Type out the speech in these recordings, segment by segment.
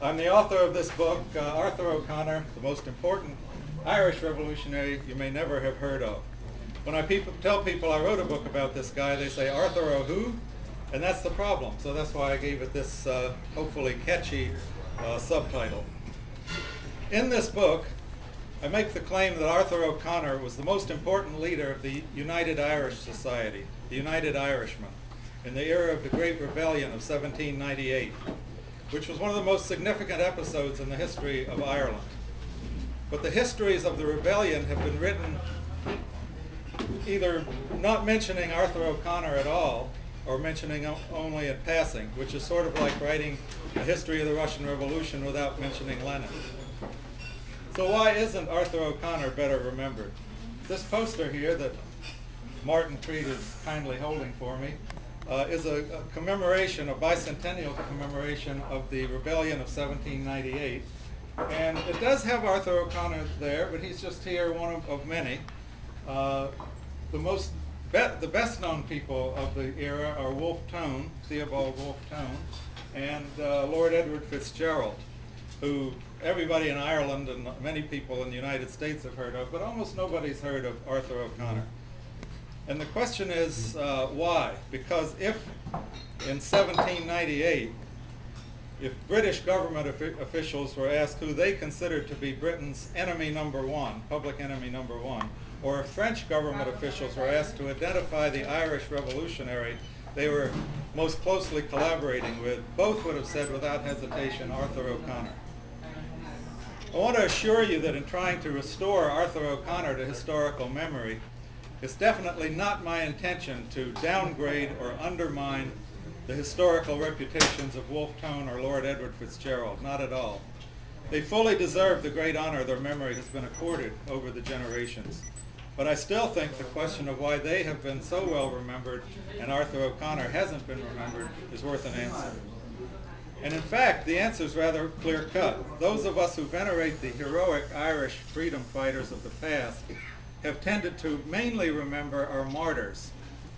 I'm the author of this book, Arthur O'Connor, the most important Irish revolutionary you may never have heard of. When I tell people I wrote a book about this guy, they say, Arthur O'Who? And that's the problem. So that's why I gave it this hopefully catchy subtitle. In this book, I make the claim that Arthur O'Connor was the most important leader of the United Irish Society, the United Irishmen, in the era of the Great Rebellion of 1798, which was one of the most significant episodes in the history of Ireland. But the histories of the rebellion have been written either not mentioning Arthur O'Connor at all, or mentioning only in passing, which is sort of like writing a history of the Russian Revolution without mentioning Lenin. So why isn't Arthur O'Connor better remembered? This poster here that Martin Treat is kindly holding for me is a commemoration, a bicentennial commemoration of the rebellion of 1798. And it does have Arthur O'Connor there, but he's just here, one of many. The best known people of the era are Wolfe Tone, Theobald Wolfe Tone, and Lord Edward Fitzgerald, who everybody in Ireland and many people in the United States have heard of, but almost nobody's heard of Arthur O'Connor. And the question is why? Because if in 1798, if British government officials were asked who they considered to be Britain's enemy number one, public enemy number one, or if French government officials were asked to identify the Irish revolutionary they were most closely collaborating with, both would have said without hesitation Arthur O'Connor. I want to assure you that in trying to restore Arthur O'Connor to historical memory, it's definitely not my intention to downgrade or undermine the historical reputations of Wolfe Tone or Lord Edward Fitzgerald, not at all. They fully deserve the great honor their memory has been accorded over the generations. But I still think the question of why they have been so well remembered and Arthur O'Connor hasn't been remembered is worth an answer. And in fact, the answer is rather clear-cut. Those of us who venerate the heroic Irish freedom fighters of the past have tended to mainly remember our martyrs,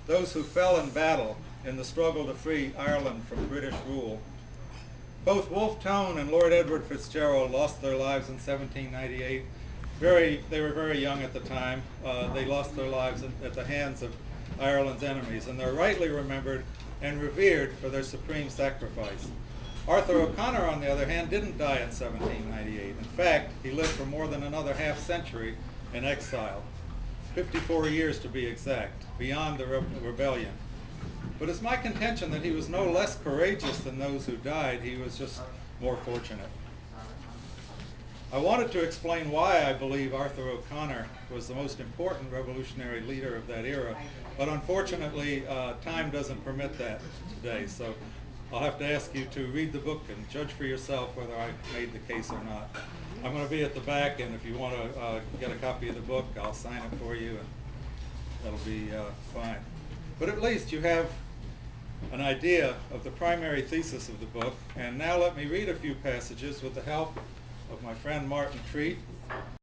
those who fell in battle in the struggle to free Ireland from British rule. Both Wolfe Tone and Lord Edward Fitzgerald lost their lives in 1798. They were very young at the time. They lost their lives at the hands of Ireland's enemies, and they're rightly remembered and revered for their supreme sacrifice. Arthur O'Connor, on the other hand, didn't die in 1798. In fact, he lived for more than another half-century in exile, 54 years to be exact, beyond the rebellion. But it's my contention that he was no less courageous than those who died. He was just more fortunate. I wanted to explain why I believe Arthur O'Connor was the most important revolutionary leader of that era, but unfortunately time doesn't permit that today, so I'll have to ask you to read the book and judge for yourself whether I made the case or not. I'm going to be at the back, and if you want to get a copy of the book, I'll sign it for you, and that'll be fine. But at least you have an idea of the primary thesis of the book, and now let me read a few passages with the help of my friend Martin Treat.